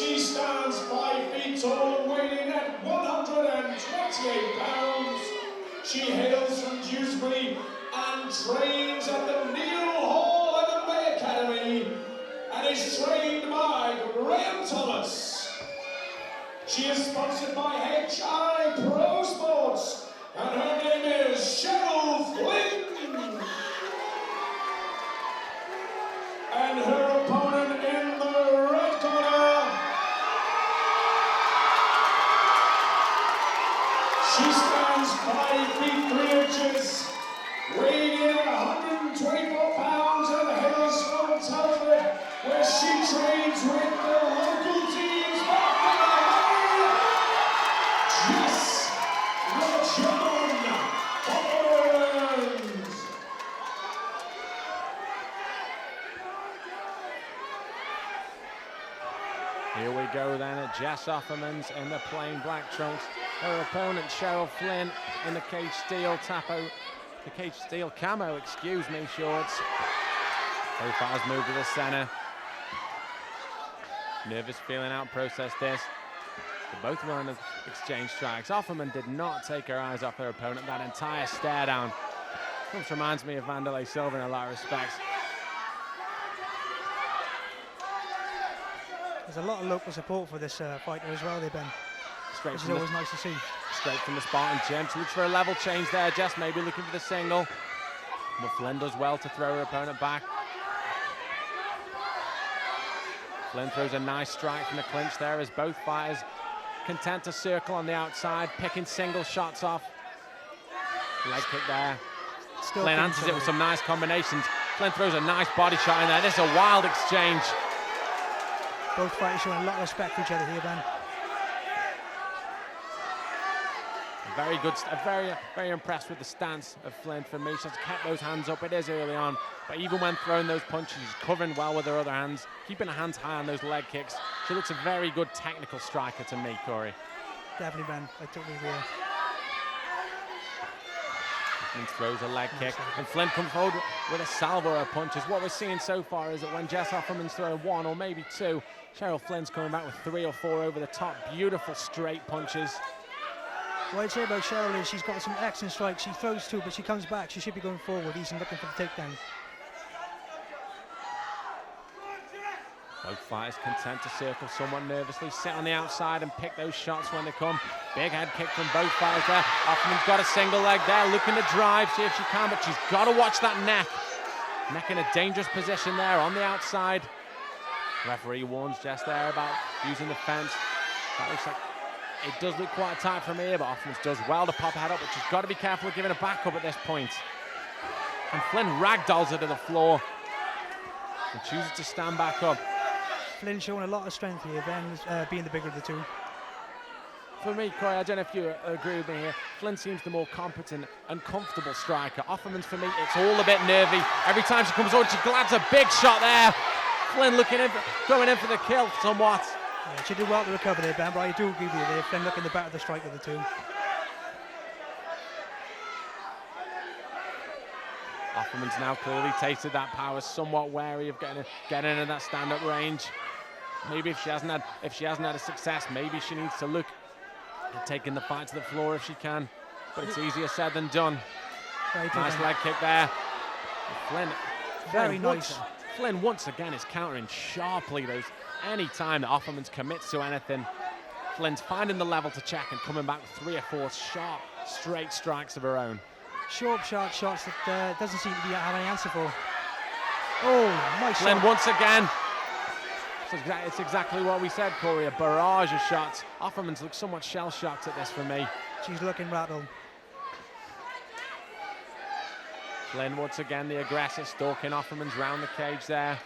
She stands 5 feet tall, weighing at 128 pounds. She hails from Shrewsbury and trains at the Neil Hall MMA Academy and is trained by Graham Thomas. She is sponsored by HI Pro Sports and her name is Cheryl Flynn. And her opponent in the red corner, she stands 5 feet 3 inches, weighing in at 124 pounds and hails from Telford, where she trains with the local teams back in the Jess Offermanns. Here we go then at Jess Offermanns in the plain black trunks. Her opponent Cheryl Flynn in the cage steel camo, excuse me, shorts. Both fighters move to the center. Nervous feeling out, process this. They both want to exchange strikes. Offerman did not take her eyes off her opponent. That entire stare down. Which reminds me of Vanderlei Silva in a lot of respects. There's a lot of local support for this fighter as well, they've been. Straight which is from always nice to see. Straight from the Spartan gym. She looks for a level change there. Jess maybe looking for the single. But Flynn does well to throw her opponent back. Flynn throws a nice strike from the clinch there as both fighters content to circle on the outside, picking single shots off. Leg kick there. Still Flynn answers it with some nice combinations. Flynn throws a nice body shot in there. This is a wild exchange. Both fighters showing a lot of respect for each other here, Ben. Very good, very impressed with the stance of Flynn for me. She's kept those hands up, it is early on, but even when throwing those punches, she's covering well with her other hands, keeping her hands high on those leg kicks. She looks a very good technical striker to me, Corey. Definitely, Ben, I totally agree. Flynn throws a leg kick, and Flynn comes forward with a salvo of punches. What we're seeing so far is that when Jess Offermanns throw 1 or maybe 2, Cheryl Flynn's coming back with 3 or 4 over the top. Beautiful straight punches. What I'd say about Cheryl is she's got some excellent strikes. She throws 2, but she comes back. She should be going forward. He's looking for the takedown. Both fighters content to circle somewhat nervously, sit on the outside and pick those shots when they come. Big head kick from both fighters there. Offerman's got a single leg there, looking to drive, see if she can, but she's got to watch that neck. Neck in a dangerous position there on the outside. Referee warns Jess there about using the fence. That looks like it does look quite tight from here, but Offermanns does well to pop her head up, but she's got to be careful of giving a back up at this point. And Flynn ragdolls her to the floor and chooses to stand back up. Flynn showing a lot of strength here, Ben being the bigger of the two. For me, Corey, I don't know if you agree with me here, Flynn seems the more competent and comfortable striker. Offermanns, for me, it's all a bit nervy. Every time she comes on, she grabs a big shot there. Flynn going in for the kill somewhat. Yeah, she did well to recover there, Ben, but I do agree with you there. Flynn looking the better the strike of the two. Offerman's now clearly tasted that power, somewhat wary of getting into that stand-up range. Maybe if she hasn't had a success, maybe she needs to look at taking the fight to the floor if she can. But it's easier said than done. Nice leg kick there. Flynn, very nice. Flynn once again is countering sharply. Any time that Offermanns commits to anything, Flynn's finding the level to check and coming back with 3 or 4 sharp, straight strikes of her own. Short, sharp shots that doesn't seem to be having an answer for. Oh, nice Flynn shot. once again. It's exactly what we said, Corey, a barrage of shots. Offermanns looks somewhat shell-shocked at this for me. She's looking rattled. Flynn once again the aggressor, stalking Offermanns round the cage there.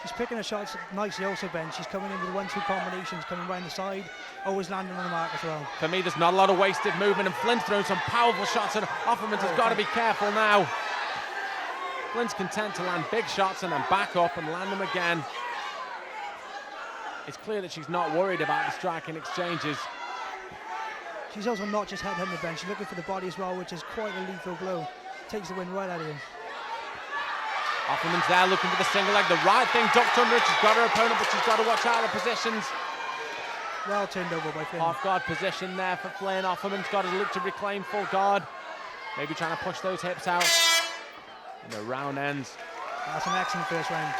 She's picking her shots nicely also, Ben. She's coming in with 1-2 combinations, coming round the side, always landing on the mark as well. For me, there's not a lot of wasted movement, and Flynn's throwing some powerful shots, and Offermanns has got to be careful now. Flynn's content to land big shots and then back up and land them again. It's clear that she's not worried about the striking exchanges. She's also not just headhunting, Ben. She's looking for the body as well, which is quite a lethal blow. Takes the win right out of him. Offerman's there looking for the single leg. The right thing ducked under it. She's got her opponent, but she's got to watch out of the positions. Well turned over by Flynn. Half guard position there for Flynn. Offerman's got to look to reclaim full guard. Maybe trying to push those hips out. And the round ends. That's an excellent first round.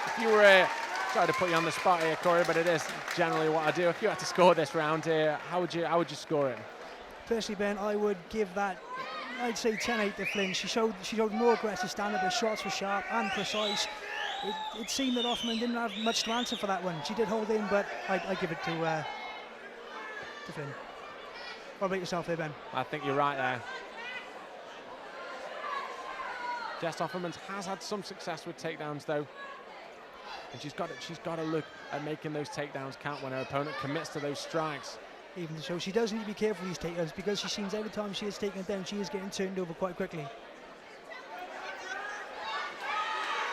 If you were, sorry to put you on the spot here, Corey, but it is generally what I do. If you had to score this round here, how would you score it? Personally, Ben, I would give that, I'd say 10-8 to Flynn. She showed more aggressive stand-up. Her shots were sharp and precise. It seemed that Offerman didn't have much to answer for that one. She did hold in, but I give it to Flynn. What about yourself there, Ben? I think you're right there. Jess Offermanns has had some success with takedowns though, and she's got to look at making those takedowns count when her opponent commits to those strikes. Even so, she does need to be careful with these takedowns, because she seems every time she is taken down, she is getting turned over quite quickly.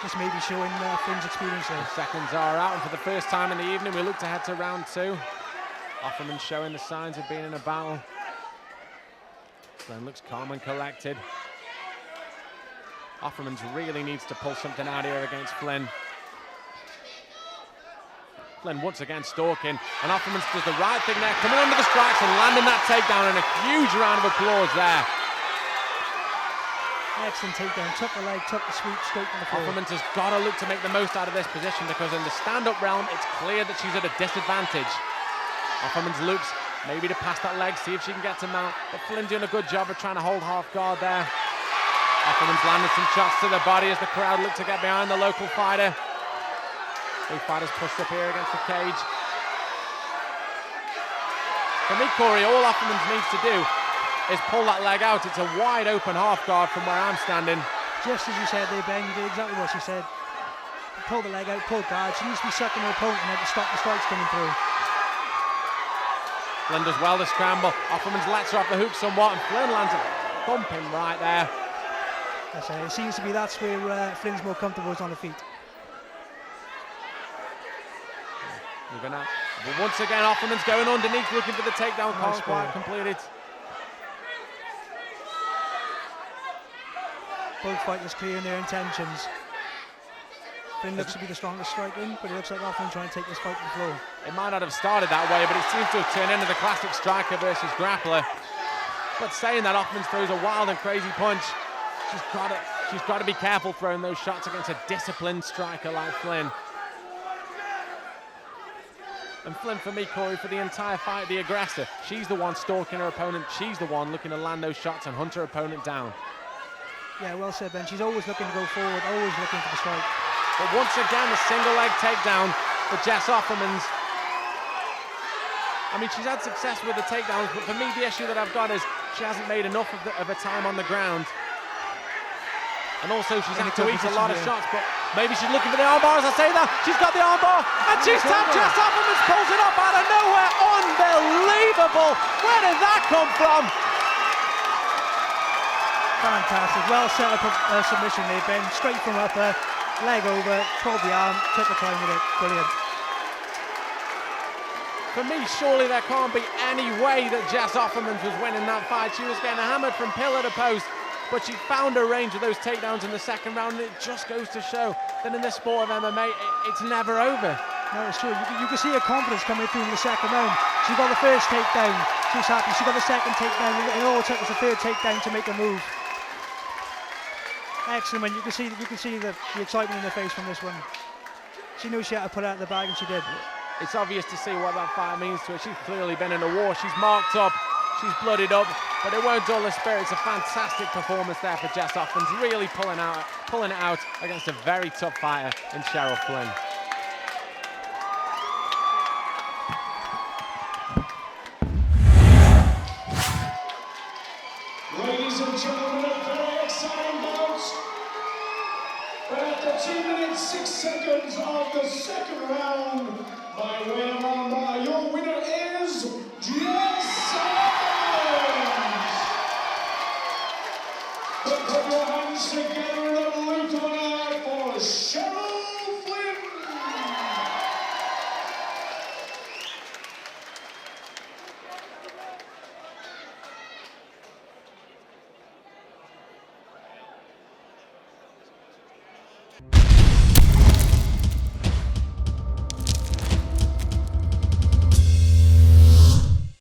Just maybe showing Flynn's experience there. The seconds are out, and for the first time in the evening, we look to head to round 2. Offerman showing the signs of being in a battle. Flynn looks calm and collected. Offermanns really needs to pull something out here against Flynn. Flynn once again stalking, and Offermanns does the right thing there, coming under the strikes and landing that takedown, and a huge round of applause there. Excellent takedown, took the leg, took the sweep straight to the floor. Offermanns has got to look to make the most out of this position, because in the stand-up realm, it's clear that she's at a disadvantage. Offermanns looks maybe to pass that leg, see if she can get to mount, but Flynn doing a good job of trying to hold half guard there. Offermanns landed some shots to the body as the crowd looked to get behind the local fighter. Both fighters pushed up here against the cage. For me, Corey, all Offermanns needs to do is pull that leg out. It's a wide open half guard from where I'm standing. Just as you said there, Ben, you did exactly what she said. Pull the leg out, pull guard. She needs to be sucking her opponent and to stop the strikes coming through. Flynn does well to scramble. Offermanns lets her off the hook somewhat, and Flynn lands a thumping right there. It seems to be that's where Flynn's more comfortable, is on the feet. But once again, Offermanns going underneath, looking for the takedown. Nice Can't quite complete it. Both fighters clear in their intentions. Flynn looks to be the strongest striking, but it looks like Offerman trying to take this fight to the floor. It might not have started that way, but it seems to have turned into the classic striker versus grappler. But saying that, Offermanns throws a wild and crazy punch. She's got to be careful throwing those shots against a disciplined striker like Flynn. And Flynn, for me, Corey, for the entire fight, the aggressor. She's the one stalking her opponent. She's the one looking to land those shots and hunt her opponent down. Yeah, well said, Ben. She's always looking to go forward, always looking for the strike. But once again, the single leg takedown for Jess Offermanns. I mean, she's had success with the takedowns, but for me, the issue that I've got is she hasn't made enough of her time on the ground. And also, she's had to eat a lot of shots, but maybe she's looking for the armbar as I say that. She's got the armbar, and she's tapped. Jess Offermanns pulls it up out of nowhere. Unbelievable! Where did that come from? Fantastic. Well set up a submission there, Ben. Straight from upper, leg over, pulled the arm, took the time with it. Brilliant. For me, surely there can't be any way that Jess Offermanns was winning that fight. She was getting hammered from pillar to post, but she found her range of those takedowns in the second round, and it just goes to show that in this sport of MMA, it's never over. No, it's true. You can see her confidence coming through in the second round. She got the first takedown, she was happy. She got the second takedown, and all it took was the third takedown to make a move. Excellent, man. You can see the excitement in her face from this one. She knew she had to put it out of the bag, and she did. It's obvious to see what that fight means to her. She's clearly been in a war. She's marked up, she's blooded up, but it won't dull her spirit. It's a fantastic performance there for Jess Offermanns, really pulling it out against a very tough fighter in Cheryl Flynn. Ladies and gentlemen, a very exciting bout. But after 2 minutes, 6 seconds of the second round,